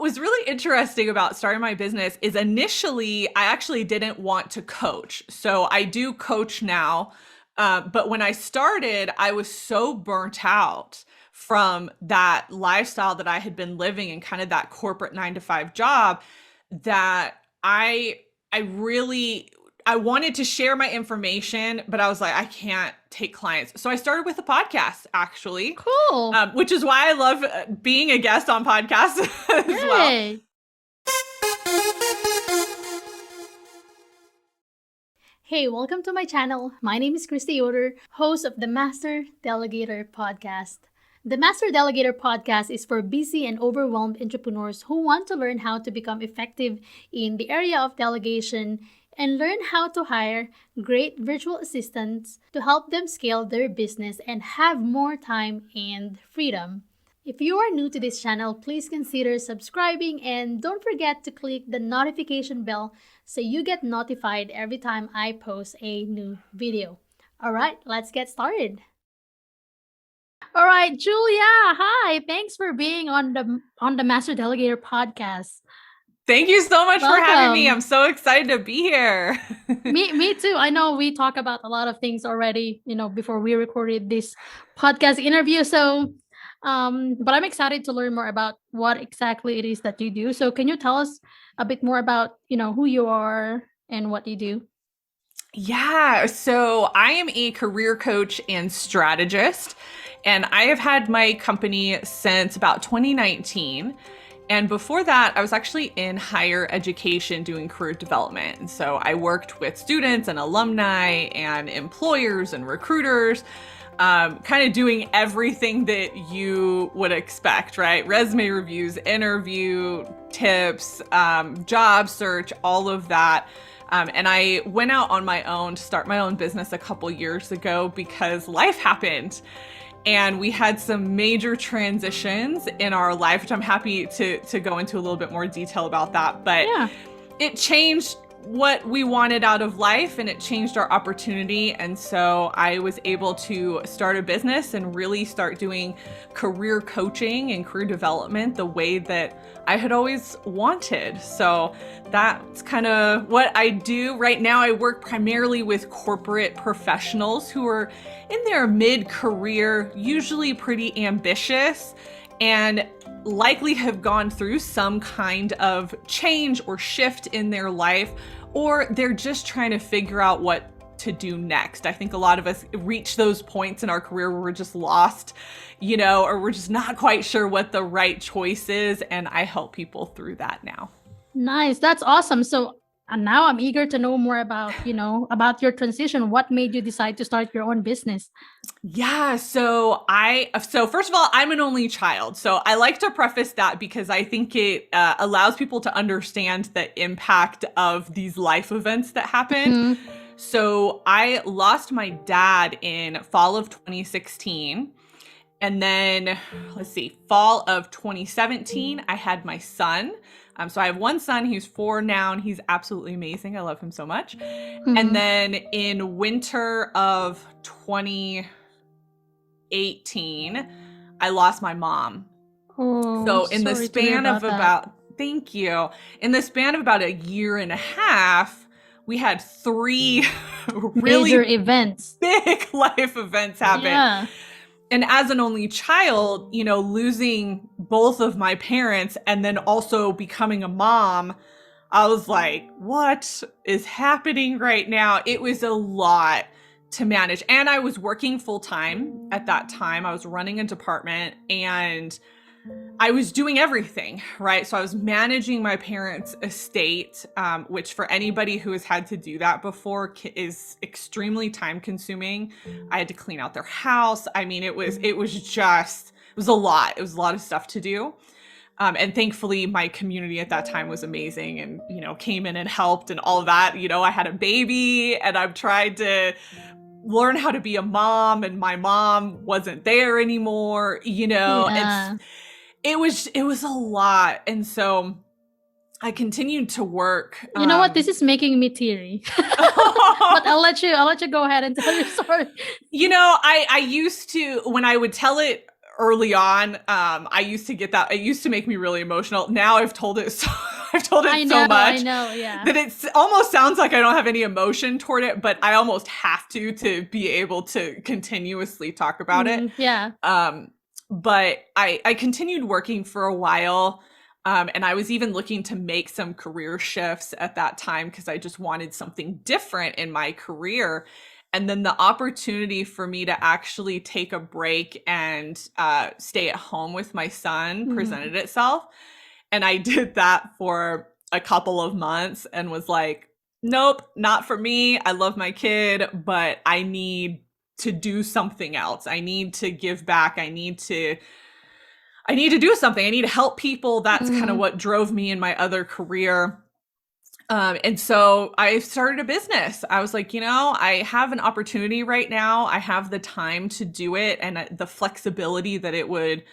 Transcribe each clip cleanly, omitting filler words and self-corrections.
what was really interesting about starting my business is initially I actually didn't want to coach. So I do coach now. But when I started, I was so burnt out from that lifestyle that I had been living in, kind of that corporate 9 to 5 job, that I really I wanted to share my information, but I was like, I can't take clients. So I started with a podcast, actually, Cool. which is why I love being a guest on podcasts as well. Yay. Hey, welcome to my channel. My name is Christy Yoder, host of the Master Delegator Podcast. The Master Delegator Podcast is for busy and overwhelmed entrepreneurs who want to learn how to become effective in the area of delegation and learn how to hire great virtual assistants to help them scale their business and have more time and freedom. If you are new to this channel, please consider subscribing and don't forget to click the notification bell so you get notified every time I post a new video. All right, let's get started. All right, Julia, hi. Thanks for being on the Master Delegator Podcast. Thank you so much for having me. Welcome. I'm so excited to be here. Me too. I know we talk about a lot of things already, before we recorded this podcast interview. So, but I'm excited to learn more about what exactly it is that you do. So, can you tell us a bit more about, who you are and what you do? Yeah, so I am a career coach and strategist, and I have had my company since about 2019. And before that, I was actually in higher education doing career development. And so I worked with students and alumni and employers and recruiters, kind of doing everything that you would expect, right? Resume reviews, interview tips, job search, all of that. And I went out on my own to start my own business a couple years ago because life happened. And we had some major transitions in our life, which I'm happy to go into a little bit more detail about that. But Yeah. it changed what we wanted out of life and it changed our opportunity. And so I was able to start a business and really start doing career coaching and career development the way that I had always wanted. So that's kind of what I do right now. I work primarily with corporate professionals who are in their mid-career, usually pretty ambitious, and likely have gone through some kind of change or shift in their life, or they're just trying to figure out what to do next. I think a lot of us reach those points in our career where we're just lost, or we're just not quite sure what the right choice is. And I help people through that now. Nice. That's awesome. So now I'm eager to know more about, about your transition. What made you decide to start your own business? Yeah, so first of all, I'm an only child. So I like to preface that because I think it allows people to understand the impact of these life events that happened. Mhm. So I lost my dad in fall of 2016. And then, fall of 2017, I had my son. So I have one son, he's 4 now, and he's absolutely amazing. I love him so much. Mhm. And then in winter of 2018, I lost my mom. Oh, So in the sorry to hear span of about that. thank you, in the span of about a year and a half, we had 3 really Major events. big life events happen. Yeah. And as an only child, losing both of my parents and then also becoming a mom, I was like, what is happening right now? It was a lot to manage. And I was working full time at that time. I was running a department and I was doing everything, right? So I was managing my parents' estate, which for anybody who has had to do that before is extremely time consuming. I had to clean out their house. I mean, it was a lot. It was a lot of stuff to do. And thankfully my community at that time was amazing and, came in and helped and all of that. I had a baby and I've tried to learn how to be a mom and my mom wasn't there anymore, Yeah. it was a lot. And so I continued to work. You know what? This is making me teary. But I'll let you go ahead and tell your story. I used to, when I would tell it early on, I used to get that. It used to make me really emotional. Now I've told it so, I've told it so much I know, yeah. that it almost sounds like I don't have any emotion toward it, but I almost have to be able to continuously talk about it. Yeah. But I continued working for a while. And I was even looking to make some career shifts at that time because I just wanted something different in my career. And then the opportunity for me to actually take a break and stay at home with my son presented itself. And I did that for a couple of months and was like, nope, not for me. I love my kid, but I need to do something else. I need to give back. I need to do something. I need to help people. That's kind of what drove me in my other career. And so I started a business. I was like, I have an opportunity right now. I have the time to do it and the flexibility that it would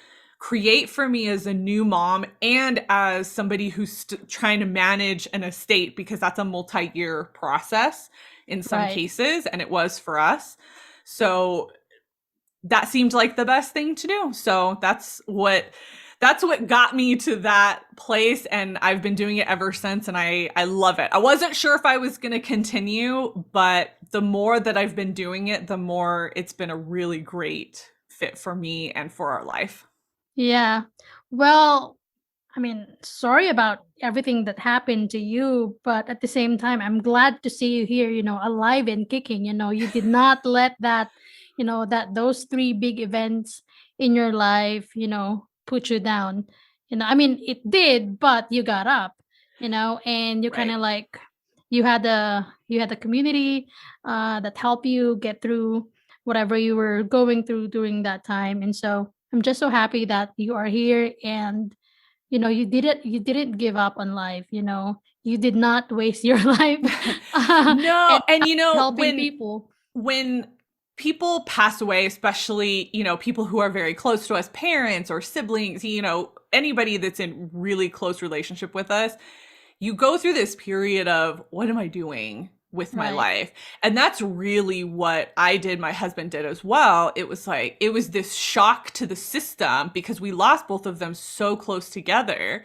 create for me as a new mom and as somebody who's trying to manage an estate, because that's a multi-year process in some cases. And it was for us. So that seemed like the best thing to do. So that's what got me to that place. And I've been doing it ever since. And I love it. I wasn't sure if I was going to continue, but the more that I've been doing it, the more it's been a really great fit for me and for our life. Yeah. Well, I mean, sorry about everything that happened to you, but at the same time, I'm glad to see you here, alive and kicking. You did not let that, those three big events in your life, put you down. I mean, it did, but you got up, and you kind of like you had a community that helped you get through whatever you were going through during that time. And so I'm just so happy that you are here, and you didn't give up on life. You did not waste your life. No, and helping people. When people pass away, especially, people who are very close to us, parents or siblings, anybody that's in really close relationship with us, you go through this period of, what am I doing with my life? And that's really what I did. My husband did as well. It was this shock to the system because we lost both of them so close together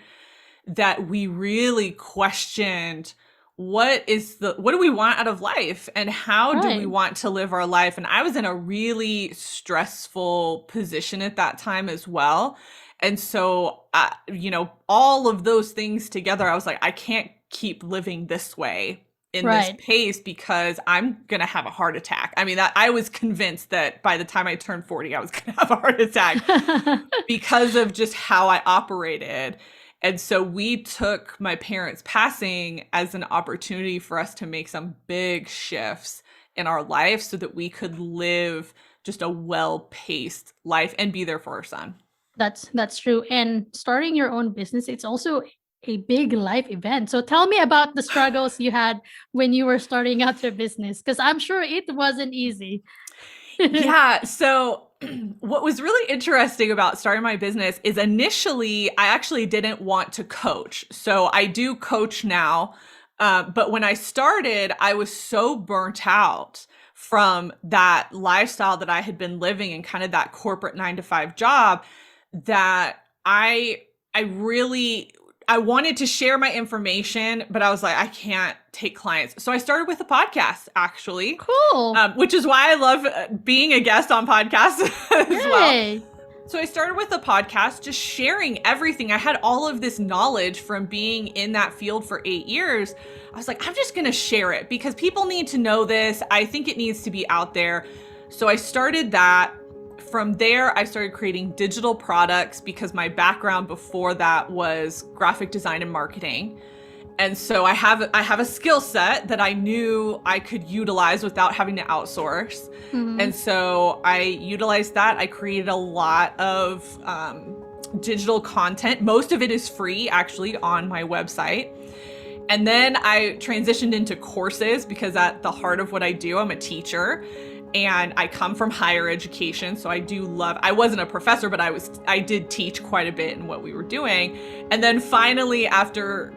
that we really questioned what do we want out of life and how do we want to live our life? And I was in a really stressful position at that time as well. And so, all of those things together, I was like, I can't keep living this way in this pace because I'm going to have a heart attack. I mean, I was convinced that by the time I turned 40, I was going to have a heart attack because of just how I operated. And so we took my parents' passing as an opportunity for us to make some big shifts in our life so that we could live just a well-paced life and be there for our son. That's true. And starting your own business, it's also a big life event. So tell me about the struggles you had when you were starting out your business, because I'm sure it wasn't easy. Yeah. So what was really interesting about starting my business is initially I actually didn't want to coach. So I do coach now. But when I started, I was so burnt out from that lifestyle that I had been living in, kind of that corporate 9-to-5 job, that I wanted to share my information, but I was like, I can't take clients. So I started with a podcast, actually. Cool. Which is why I love being a guest on podcasts as well. So I started with a podcast, just sharing everything. I had all of this knowledge from being in that field for 8 years. I was like, I'm just going to share it because people need to know this. I think it needs to be out there. So I started that. From there, I started creating digital products because my background before that was graphic design and marketing. And so I have a skill set that I knew I could utilize without having to outsource. And so I utilized that. I created a lot of digital content. Most of it is free, actually, on my website. And then I transitioned into courses because at the heart of what I do, I'm a teacher. And I come from higher education, so I wasn't a professor, but I did teach quite a bit in what we were doing. And then finally, after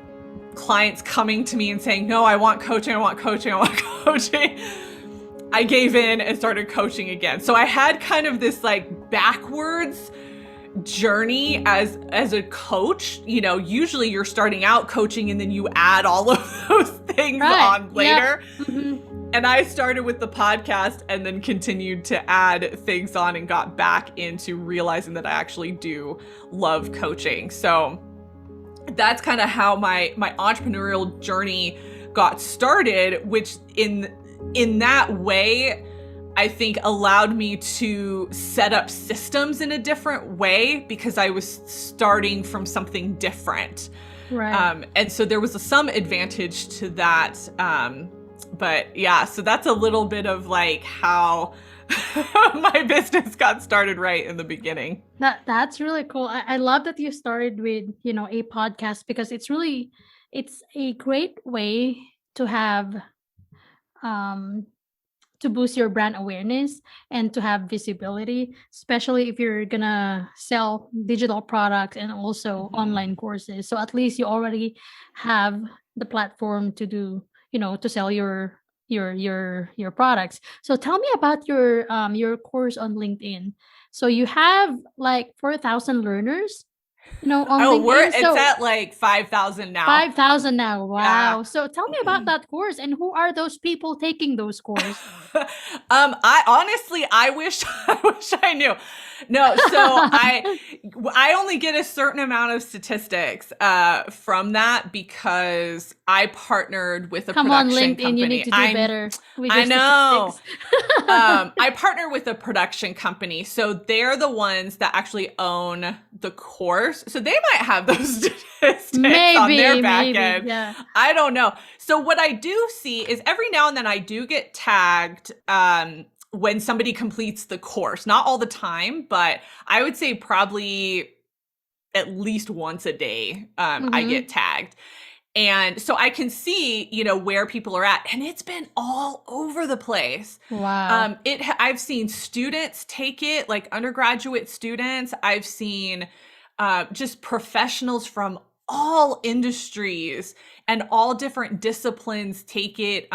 clients coming to me and saying, no, I want coaching, I gave in and started coaching again. So I had kind of this like backwards journey as a coach, usually you're starting out coaching and then you add all of those things on later. Yep. Mm-hmm. And I started with the podcast and then continued to add things on and got back into realizing that I actually do love coaching. So that's kind of how my entrepreneurial journey got started, which in that way, I think allowed me to set up systems in a different way because I was starting from something different. Right. And so there was some advantage to that. But yeah, so that's a little bit of like how my business got started right in the beginning. That's really cool. I love that you started with, a podcast because it's a great way to have to boost your brand awareness and to have visibility, especially if you're gonna sell digital products and also online courses. So at least you already have the platform to do, to sell your products. So tell me about your course on LinkedIn. So you have like 4,000 learners, on LinkedIn. It's at like 5,000 now. 5,000 now. Wow. Yeah. So tell me about that course and who are those people taking those courses? I wish I knew. No, so I only get a certain amount of statistics from that because I partnered with a Come production on, LinkedIn, company. you need to do better with your I know. statistics. I partner with a production company, so they're the ones that actually own the course. So they might have those statistics on their back end. Yeah. I don't know. So what I do see is every now and then I do get tagged when somebody completes the course. Not all the time, but I would say probably at least once a day I get tagged. And so I can see, where people are at, and it's been all over the place. Wow. I've seen students take it, like undergraduate students. I've seen just professionals from all industries and all different disciplines take it,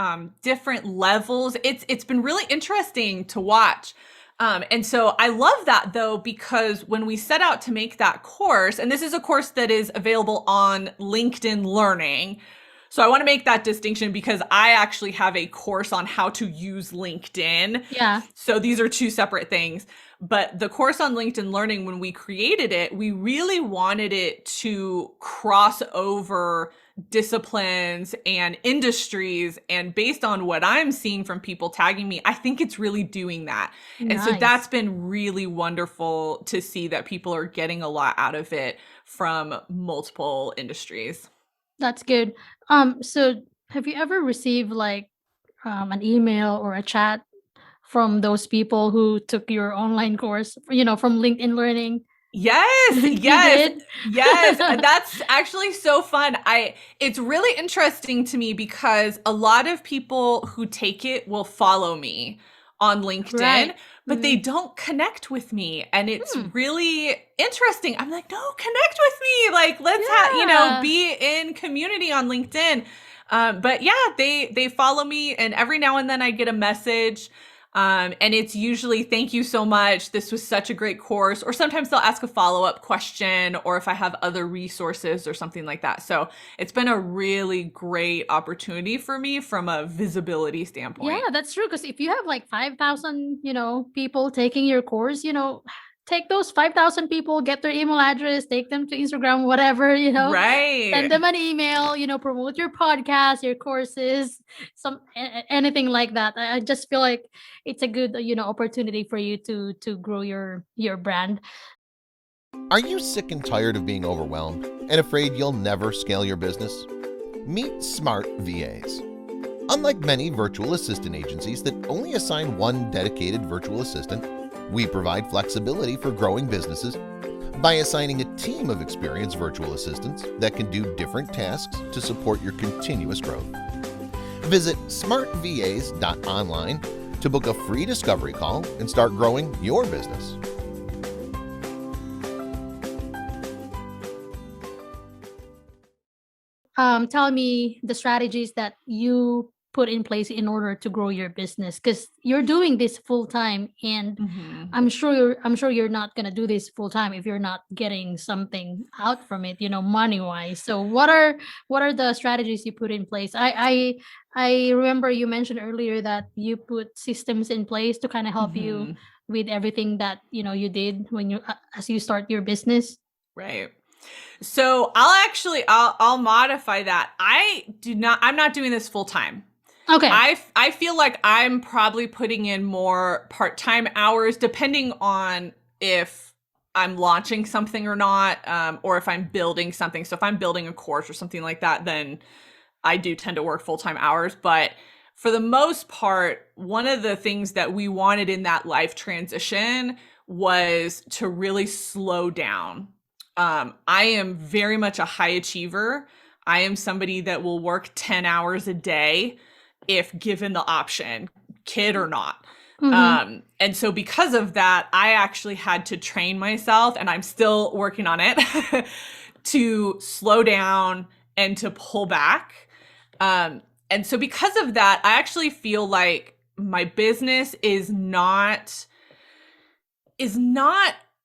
different levels. It's been really interesting to watch. And so I love that though, because when we set out to make that course, and this is a course that is available on LinkedIn Learning. So I want to make that distinction because I actually have a course on how to use LinkedIn. Yeah. So these are two separate things. But the course on LinkedIn Learning, when we created it, we really wanted it to cross over disciplines and industries. And based on what I'm seeing from people tagging me, I think it's really doing that. Nice. And so that's been really wonderful to see that people are getting a lot out of it from multiple industries. That's good. So have you ever received like an email or a chat from those people who took your online course, from LinkedIn Learning? Yes, You yes, did? yes. That's actually so fun. It's really interesting to me because a lot of people who take it will follow me on LinkedIn, Right. but they don't connect with me. And it's really interesting. I'm like, no, connect with me. Like, let's Yeah. be in community on LinkedIn. But yeah, they follow me, and every now and then I get a message. And it's usually, thank you so much. This was such a great course. Or sometimes they'll ask a follow-up question, or if I have other resources or something like that. So it's been a really great opportunity for me from a visibility standpoint. Yeah, that's true. Because if you have like 5,000, people taking your course, take those 5,000 people, get their email address, take them to Instagram, whatever, Right. send them an email, promote your podcast, your courses, anything like that. I just feel like it's a good, opportunity for you to grow your brand. Are you sick and tired of being overwhelmed and afraid you'll never scale your business? Meet Smart VAs. Unlike many virtual assistant agencies that only assign one dedicated virtual assistant, we provide flexibility for growing businesses by assigning a team of experienced virtual assistants that can do different tasks to support your continuous growth. Visit smartvas.online to book a free discovery call and start growing your business. Tell me the strategies that you put in place in order to grow your business? Because you're doing this full time, and Mm-hmm. I'm sure you're not gonna do this full time if you're not getting something out from it, money wise. So what are the strategies you put in place? I remember you mentioned earlier that you put systems in place to kind of help you Mm-hmm. with everything that you did when you as you start your business. Right. So I'll modify that. I'm not doing this full time. Okay. I feel like I'm probably putting in more part-time hours depending on if I'm launching something or not, or if I'm building something. So if I'm building a course or something like that, then I do tend to work full-time hours. But for the most part, one of the things that we wanted in that life transition was to really slow down. I am very much a high achiever. I am somebody that will work 10 hours a day if given the option, kid or not. And so because of that, I actually had to train myself, and I'm still working on it, to slow down and to pull back. And so because of that, I actually feel like my business is not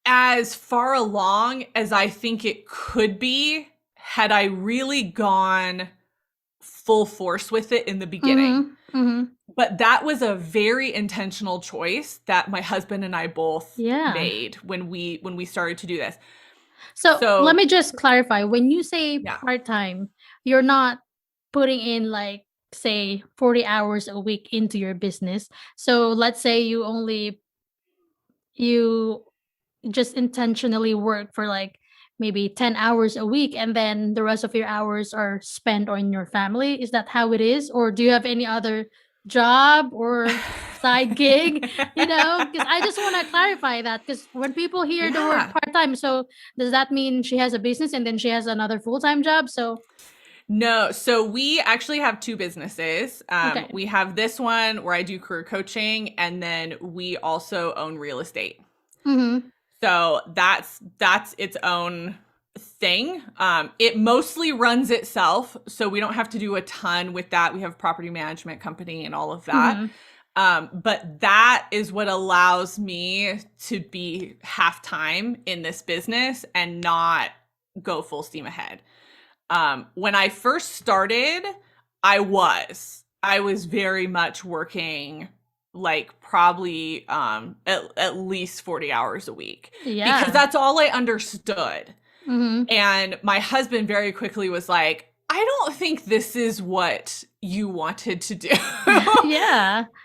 as far along as I think it could be had I really gone full force with it in the beginning. But that was a very intentional choice that my husband and I both made when we started to do this. So let me just clarify. When you say Yeah. part-time, you're not putting in like, say, 40 hours a week into your business. So let's say you just intentionally work for like maybe 10 hours a week, and then the rest of your hours are spent on your family. Is that how it is? Or do you have any other job or side gig? Because I just want to clarify that, because when people hear the word part-time, so does that mean she has a business and then she has another full-time job? So no, so we actually have two businesses. Okay. We have this one where I do career coaching, and then we also own real estate. So that's its own thing. It mostly runs itself, so we don't have to do a ton with that. We have a property management company and all of that. But that is what allows me to be half-time in this business and not go full steam ahead. When I first started, I was very much working like probably at least 40 hours a week, because that's all I understood. And my husband very quickly was like, I don't think this is what you wanted to do.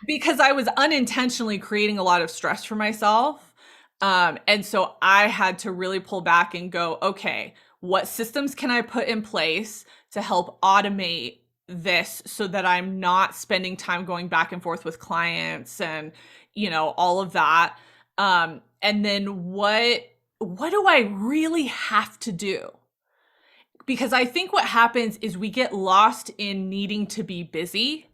Because I was unintentionally creating a lot of stress for myself. And so I had to really pull back and go, okay, what systems can I put in place to help automate this so that I'm not spending time going back and forth with clients and, all of that. And then what do I really have to do? Because I think what happens is we get lost in needing to be busy,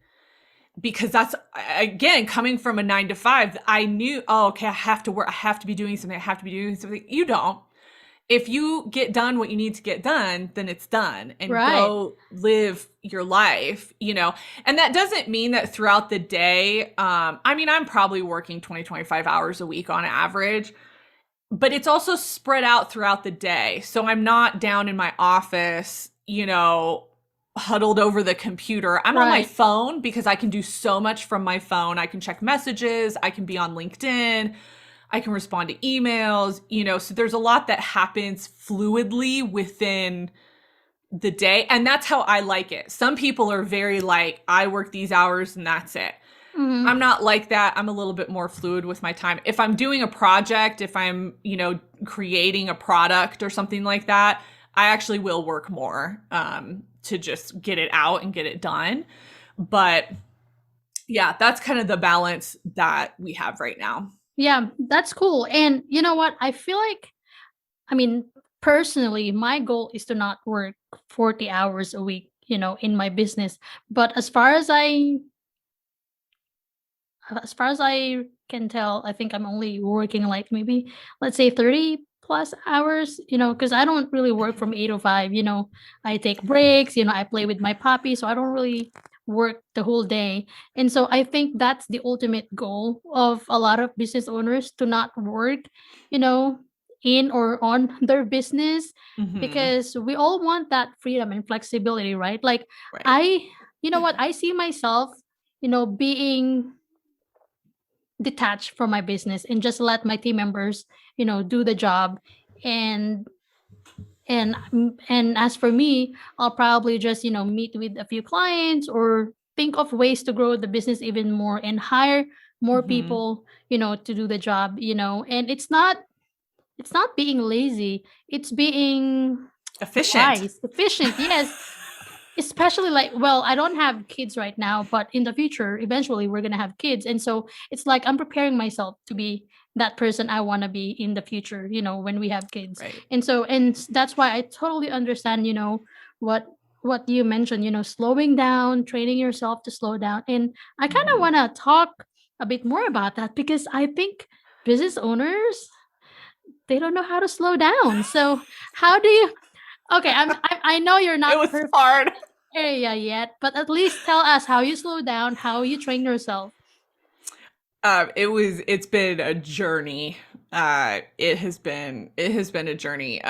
because that's, again, coming from a 9 to 5, I knew, okay, I have to work. I have to be doing something. You don't. If you get done what you need to get done, then it's done, and go live your life, and that doesn't mean that throughout the day, I'm probably working 20, 25 hours a week on average, but it's also spread out throughout the day. So I'm not down in my office, huddled over the computer. I'm on my phone, because I can do so much from my phone. I can check messages. I can be on LinkedIn. I can respond to emails, so there's a lot that happens fluidly within the day. And that's how I like it. Some people are very like, I work these hours and that's it. I'm not like that. I'm a little bit more fluid with my time. If I'm doing a project, if I'm, creating a product or something like that, I actually will work more to just get it out and get it done. But yeah, that's kind of the balance that we have right now. Yeah, that's cool. And you know what? I feel like, personally, my goal is to not work 40 hours a week, in my business. But as far as I can tell, I think I'm only working like maybe, let's say, 30 plus hours, because I don't really work from 8 to 5. I take breaks, I play with my puppy. So I don't really work the whole day. And so I think that's the ultimate goal of a lot of business owners, to not work, you know, in or on their business, Mm-hmm. because we all want that freedom and flexibility, right? Like Right. I, you know what, I see myself, being detached from my business and just let my team members, do the job. and and as for me, I'll probably just, meet with a few clients, or think of ways to grow the business even more and hire more Mm-hmm. people, to do the job, and it's not being lazy, it's being Efficient. wise, efficient. Yes, especially, like, well, I don't have kids right now, but in the future, eventually we're gonna have kids, and so it's like I'm preparing myself to be that person I want to be in the future, when we have kids. Right. And so, that's why I totally understand, what you mentioned, slowing down, training yourself to slow down. And I kind of Mm-hmm. want to talk a bit more about that, because I think business owners, they don't know how to slow down. So how do you? Okay, I know you're It not was perfect hard. area yet, but at least tell us how you slow down, how you train yourself. It's been a journey. It has been a journey.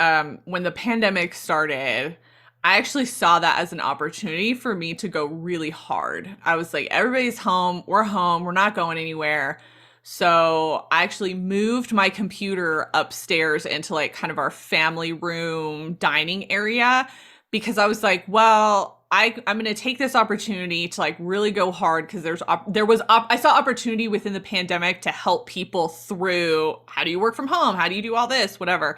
When the pandemic started, I actually saw that as an opportunity for me to go really hard. I was like, everybody's home, we're not going anywhere. So I actually moved my computer upstairs into like kind of our family room dining area, because I was like, well, I'm going to take this opportunity to like really go hard, because I saw opportunity within the pandemic to help people through, how do you work from home? How do you do all this? Whatever.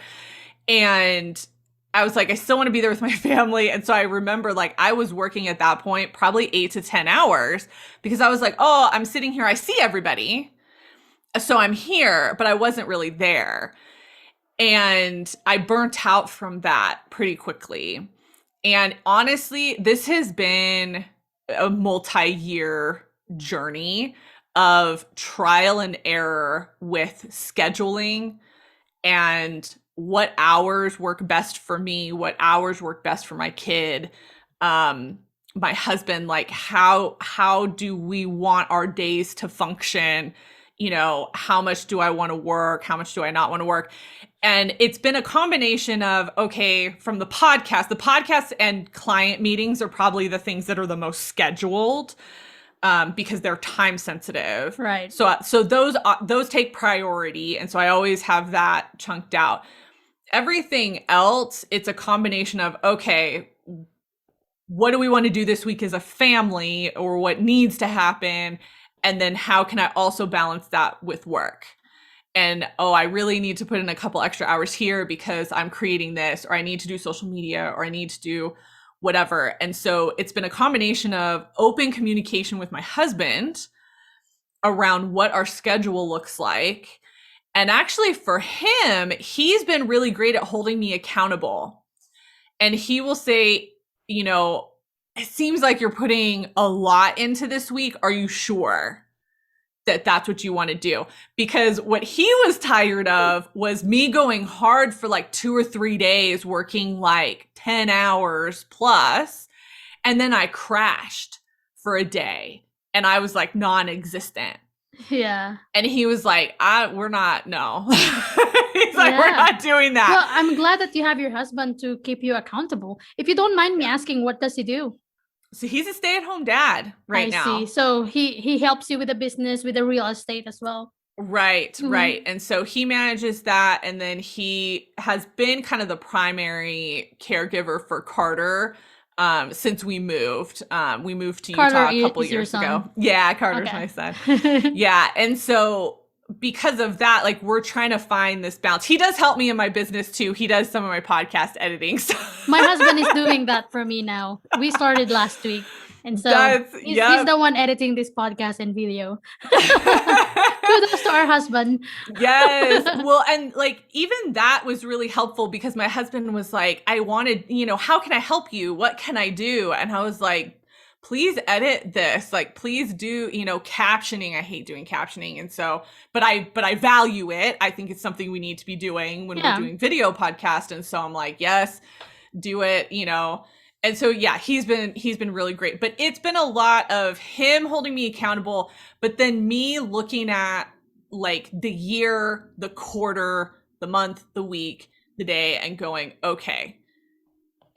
And I was like, I still want to be there with my family. And so I remember, like, I was working at that point probably 8 to 10 hours, because I was like, oh, I'm sitting here, I see everybody. So I'm here, but I wasn't really there. And I burnt out from that pretty quickly. And honestly, this has been a multi-year journey of trial and error with scheduling, and what hours work best for me, what hours work best for my kid, my husband, like how do we want our days to function? How much do I want to work? How much do I not want to work? And it's been a combination of, okay, from the podcast and client meetings are probably the things that are the most scheduled, because they're time sensitive. Right. So those take priority, and so I always have that chunked out. Everything else, it's a combination of, okay, what do we want to do this week as a family, or what needs to happen, and then how can I also balance that with work? And oh, I really need to put in a couple extra hours here because I'm creating this, or I need to do social media, or I need to do whatever. And so it's been a combination of open communication with my husband around what our schedule looks like. And actually, for him, he's been really great at holding me accountable. And he will say, it seems like you're putting a lot into this week. Are you sure that that's what you want to do? Because what he was tired of was me going hard for like 2 or 3 days, working like 10 hours plus. And then I crashed for a day and I was like non-existent. Yeah. And he was like, we're not, no. He's like, we're not doing that. Well, I'm glad that you have your husband to keep you accountable. If you don't mind me asking, what does he do? So he's a stay-at-home dad right now. I see. So he helps you with the business, with the real estate as well. Right, right. And so he manages that, and then he has been kind of the primary caregiver for Carter since we moved. We moved to Utah a couple years ago. Yeah, Carter's my son. Yeah, and so because of that, like, we're trying to find this balance. He does help me in my business too. He does some of my podcast editing. So. My husband is doing that for me now. We started last week. And so he's the one editing this podcast and video. Kudos to our husband. Yes. Well, and like, even that was really helpful, because my husband was like, I wanted, how can I help you? What can I do? And I was like, please edit this. Like, please do, captioning. I hate doing captioning. And so, but I value it. I think it's something we need to be doing when we're doing video podcast. And so I'm like, yes, do it, And so yeah, he's been really great, but it's been a lot of him holding me accountable, but then me looking at like the year, the quarter, the month, the week, the day, and going, okay,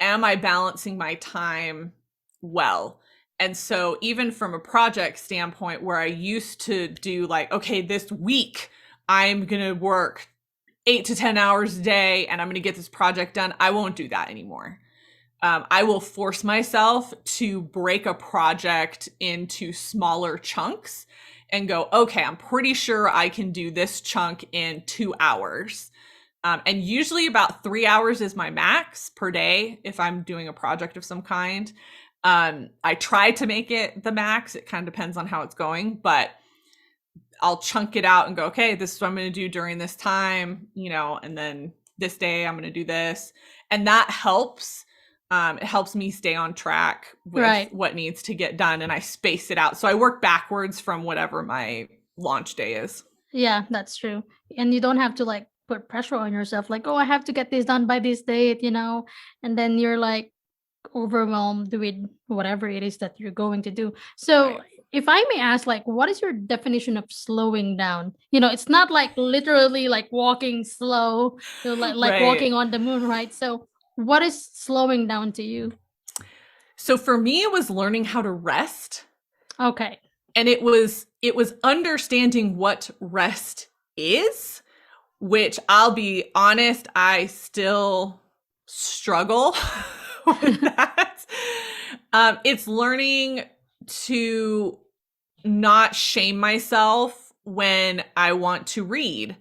am I balancing my time well? And so even from a project standpoint, where I used to do like, okay, this week I'm going to work 8 to 10 hours a day and I'm going to get this project done, I won't do that anymore. I will force myself to break a project into smaller chunks and go, okay, I'm pretty sure I can do this chunk in 2 hours. And usually about 3 hours is my max per day if I'm doing a project of some kind. I try to make it the max. It kind of depends on how it's going, but I'll chunk it out and go, okay, this is what I'm going to do during this time, and then this day I'm going to do this. And that helps. It helps me stay on track with what needs to get done, and I space it out. So I work backwards from whatever my launch day is. Yeah, that's true. And you don't have to like put pressure on yourself, like, oh, I have to get this done by this date, and then you're like overwhelmed with whatever it is that you're going to do. So if I may ask, like, what is your definition of slowing down? It's not like literally like walking slow, like walking on the moon, right? So what is slowing down to you? So for me, it was learning how to rest. Okay. And it was understanding what rest is, which I'll be honest, I still struggle with that. It's learning to not shame myself when I want to read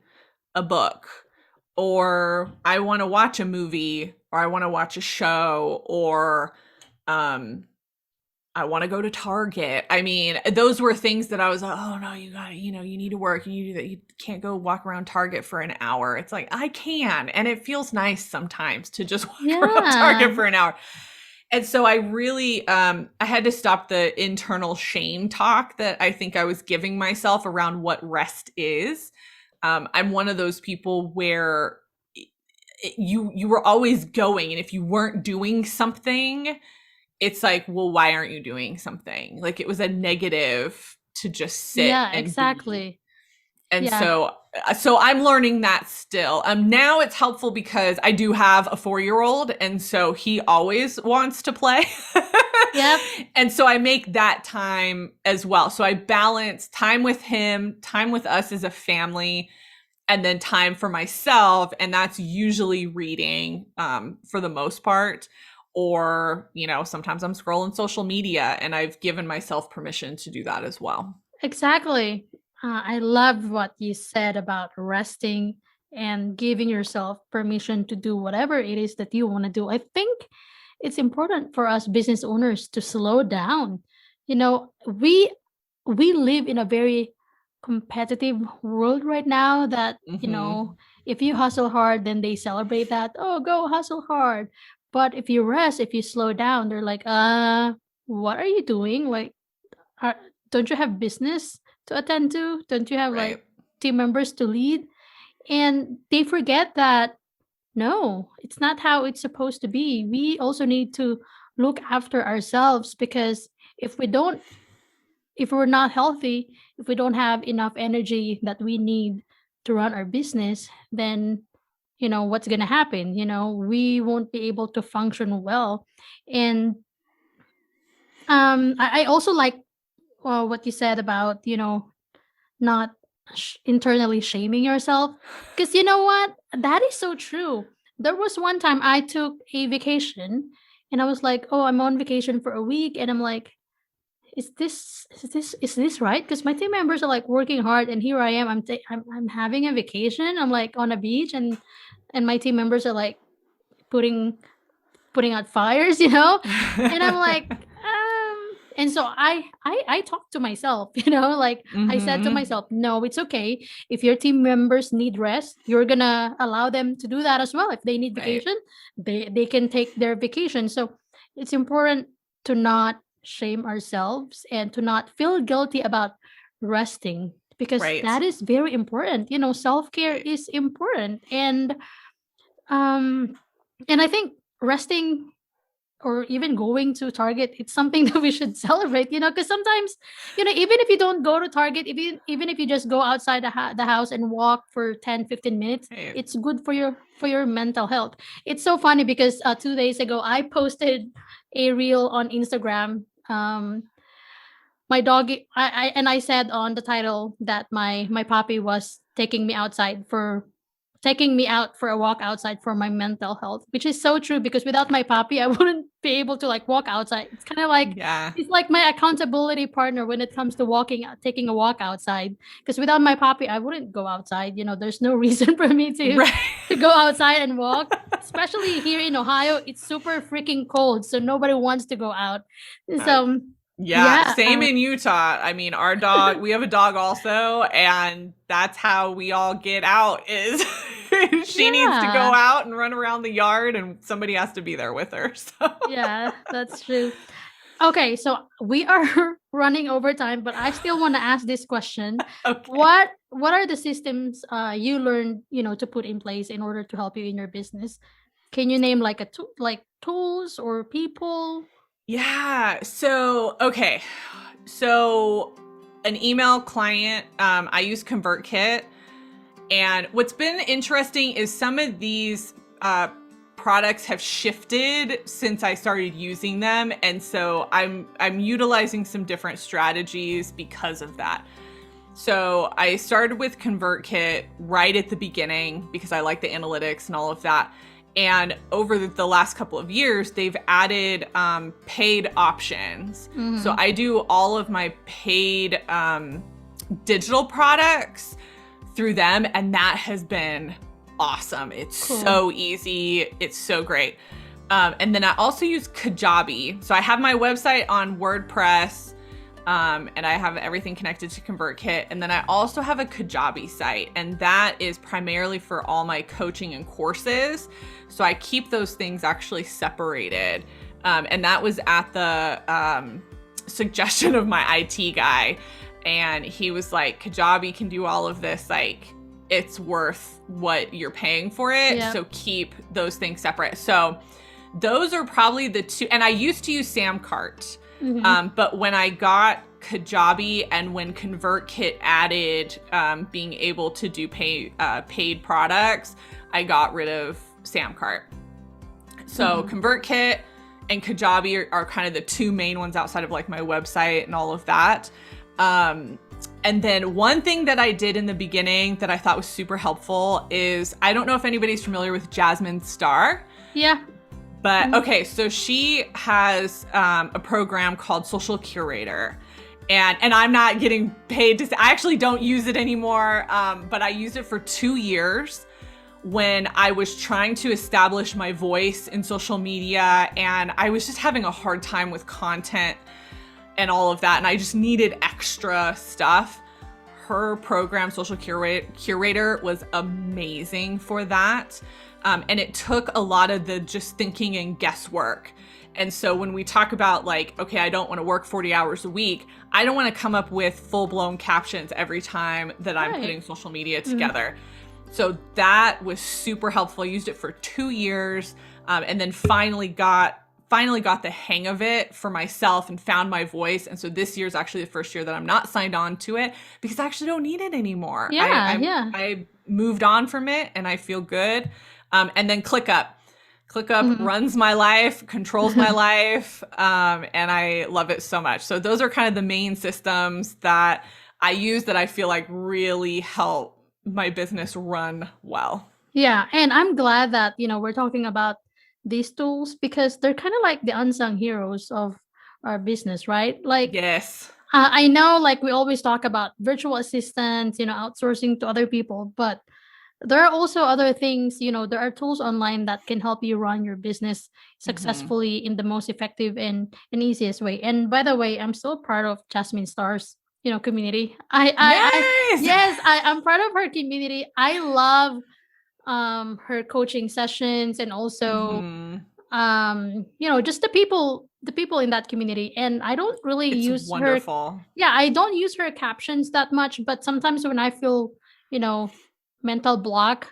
a book, or I want to watch a movie, or I want to watch a show, or I want to go to Target. I mean, those were things that I was like, oh no, you got, you need to work. You do that. You can't go walk around Target for an hour. It's like, I can. And it feels nice sometimes to just walk around Target for an hour. And so I really, I had to stop the internal shame talk that I think I was giving myself around what rest is. I'm one of those people where you were always going, and if you weren't doing something, it's like, well, why aren't you doing something? Like it was a negative to just sit. Yeah, and exactly. Be. And so I'm learning that still. Now it's helpful because I do have a 4-year-old, and so he always wants to play. Yep. And so I make that time as well. So I balance time with him, time with us as a family, and then time for myself. And that's usually reading for the most part. Or, sometimes I'm scrolling social media, and I've given myself permission to do that as well. Exactly. I love what you said about resting and giving yourself permission to do whatever it is that you want to do. I think it's important for us business owners to slow down. We live in a very competitive world right now that, if you hustle hard, then they celebrate that. Oh, go hustle hard. But if you rest, if you slow down, they're like, what are you doing? Like, don't you have business to attend to? Don't you have like team members to lead? And they forget that, no, it's not how it's supposed to be. We also need to look after ourselves, because if we're not healthy, if we don't have enough energy that we need to run our business, then what's going to happen? We won't be able to function well. And I also like what you said about not internally shaming yourself, because you know what, that is so true. There was one time I took a vacation, and I was like, oh, I'm on vacation for a week, and I'm like, is this right? Because my team members are like working hard, and here I am. I'm having a vacation. I'm like on a beach, and my team members are like putting out fires, and I'm like, and so I talked to myself, like I said to myself, no, it's okay. If your team members need rest, you're gonna allow them to do that as well. If they need vacation, they can take their vacation. So it's important to not shame ourselves and to not feel guilty about resting, because that is very important. Self-care is important. And I think resting or even going to Target, it's something that we should celebrate, because sometimes, even if you don't go to Target, even if you just go outside the house and walk for 10-15 minutes, Hey. it's good for your mental health. It's so funny because 2 days ago I posted a reel on Instagram. My dog, I said on the title that my puppy was taking me out for a walk outside for my mental health, which is so true because without my puppy I wouldn't be able to like walk outside. It's kind of like Yeah. it's like my accountability partner when it comes to taking a walk outside, because without my puppy I wouldn't go outside. There's no reason for me to Right. to go outside and walk, especially here in Ohio. It's super freaking cold, so nobody wants to go out. So Yeah, yeah, same in Utah. I mean, our dog, we have a dog also, and that's how we all get out is she needs to go yeah. out and run around the yard and somebody has to be there with her. So, Yeah, that's true. Okay, so we are running over time, but I still want to ask this question. okay. What are the systems you learned, to put in place in order to help you in your business? Can you name like like tools or people? Yeah. So, okay. So, an email client, I use ConvertKit. And what's been interesting is some of these products have shifted since I started using them. And so I'm utilizing some different strategies because of that. So I started with ConvertKit right at the beginning because I like the analytics and all of that. And over the last couple of years, they've added paid options. So I do all of my paid digital products through them, and that has been awesome. It's Cool. so easy. It's so great. And then I also use Kajabi. So I have my website on WordPress, and I have everything connected to ConvertKit. And then I also have a Kajabi site, and that is primarily for all my coaching and courses. So I keep those things actually separated. And that was at the suggestion of my IT guy. And he was like, Kajabi can do all of this. Like, it's worth what you're paying for it. Yep. So keep those things separate. So those are probably the two. And I used to use Samcart. But when I got Kajabi and when ConvertKit added being able to do paid products, I got rid of Samcart. So ConvertKit and Kajabi are kind of the two main ones outside of like my website and all of that. And then one thing that I did in the beginning that I thought was super helpful is, I don't know if anybody's familiar with Jasmine Star. Yeah. But okay, so she has a program called Social Curator. And I'm not getting paid to say, I actually don't use it anymore, but I used it for 2 years when I was trying to establish my voice in social media, and I was just having a hard time with content and all of that, and I just needed extra stuff. Her program, Social Curator, was amazing for that. And it took a lot of the just thinking and guesswork. And so when we talk about like, okay, I don't want to work 40 hours a week, I don't want to come up with full-blown captions every time that I'm putting social media together. So that was super helpful. I used it for 2 years, and then finally got the hang of it for myself and found my voice. And so this year is actually the first year that I'm not signed on to it because I actually don't need it anymore. I moved on from it and I feel good. And then ClickUp runs my life, controls my life, and I love it so much. So those are kind of the main systems that I use that I feel like really help my business run well. Yeah, and I'm glad that, we're talking about these tools because they're kind of like the unsung heroes of our business, right? Like, yes, I know, like, we always talk about virtual assistants, outsourcing to other people, but there are also other things, there are tools online that can help you run your business successfully in the most effective and easiest way. And by the way, I'm so proud of Jasmine Star's, community. I'm part of her community. I love her coaching sessions and also just the people in that community. And I don't really use wonderful. I don't use her captions that much, but sometimes when I feel mental block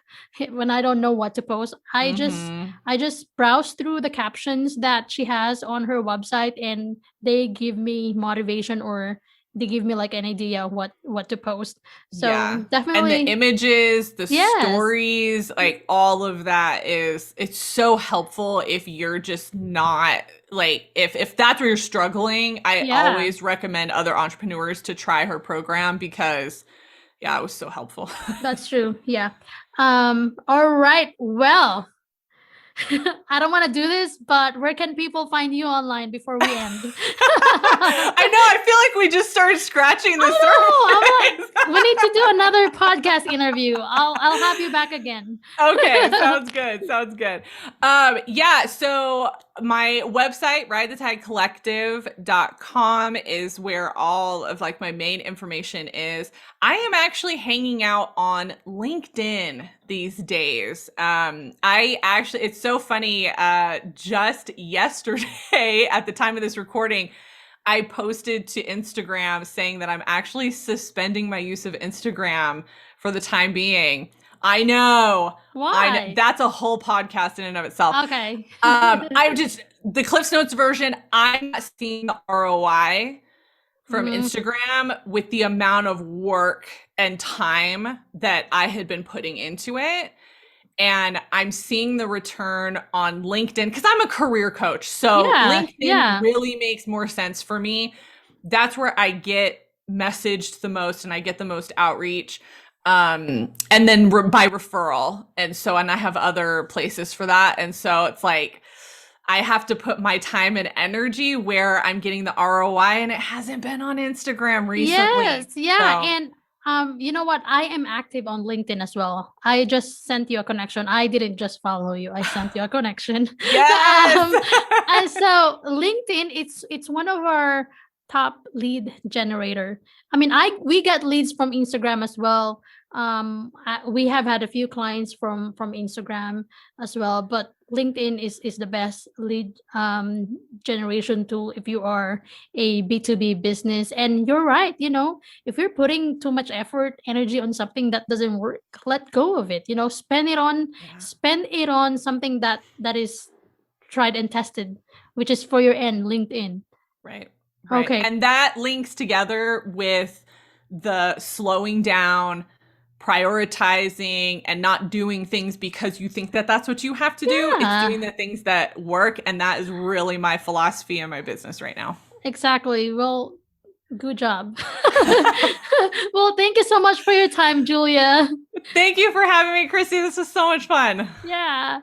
when I don't know what to post. Mhm. I just browse through the captions that she has on her website, and they give me motivation, or they give me like an idea of what to post. Yeah. So And the definitely, images, the yes. stories, like all of that it's so helpful if you're just not like if that's where you're struggling. I Yeah, always recommend other entrepreneurs to try her program because yeah, it was so helpful. that's true. Yeah. All right. Well, I don't want to do this, but where can people find you online before we end? I know, I feel like we just started scratching the I know. surface. We need to do another podcast interview. I'll have you back again. Okay, sounds good. Sounds good. Yeah, so my website, ridethetide.collective.com is where all of like my main information is. I am actually hanging out on LinkedIn these days. It's so funny, just yesterday at the time of this recording, I posted to Instagram saying that I'm actually suspending my use of Instagram for the time being. I know. Why? That's a whole podcast in and of itself. Okay. I'm just the Cliffs Notes version. I'm not seeing the ROI from Mm, Instagram with the amount of work and time that I had been putting into it. And I'm seeing the return on LinkedIn because I'm a career coach. So yeah, LinkedIn yeah. really makes more sense for me. That's where I get messaged the most and I get the most outreach. And then by referral. And I have other places for that. And so it's like, I have to put my time and energy where I'm getting the ROI, and it hasn't been on Instagram recently. Yes, yeah. So, And you know what? I am active on LinkedIn as well. I just sent you a connection. I didn't just follow you. I sent you a connection. yes. And so LinkedIn, it's one of our top lead generator. I mean, I we get leads from Instagram as well. We have had a few clients from Instagram as well, but LinkedIn is the best lead generation tool if you are a B2B business. And you're right, if you're putting too much effort, energy on something that doesn't work, let go of it. Yeah. Spend it on something that is tried and tested, which is for your end, LinkedIn. Right. Right. Okay. And that links together with the slowing down, prioritizing, and not doing things because you think that that's what you have to do. It's Yeah, doing the things that work. And that is really my philosophy in my business right now. exactly. Well, good job. Well, thank you so much for your time, Julia. Thank you for having me, Chrissy. This was so much fun. Yeah.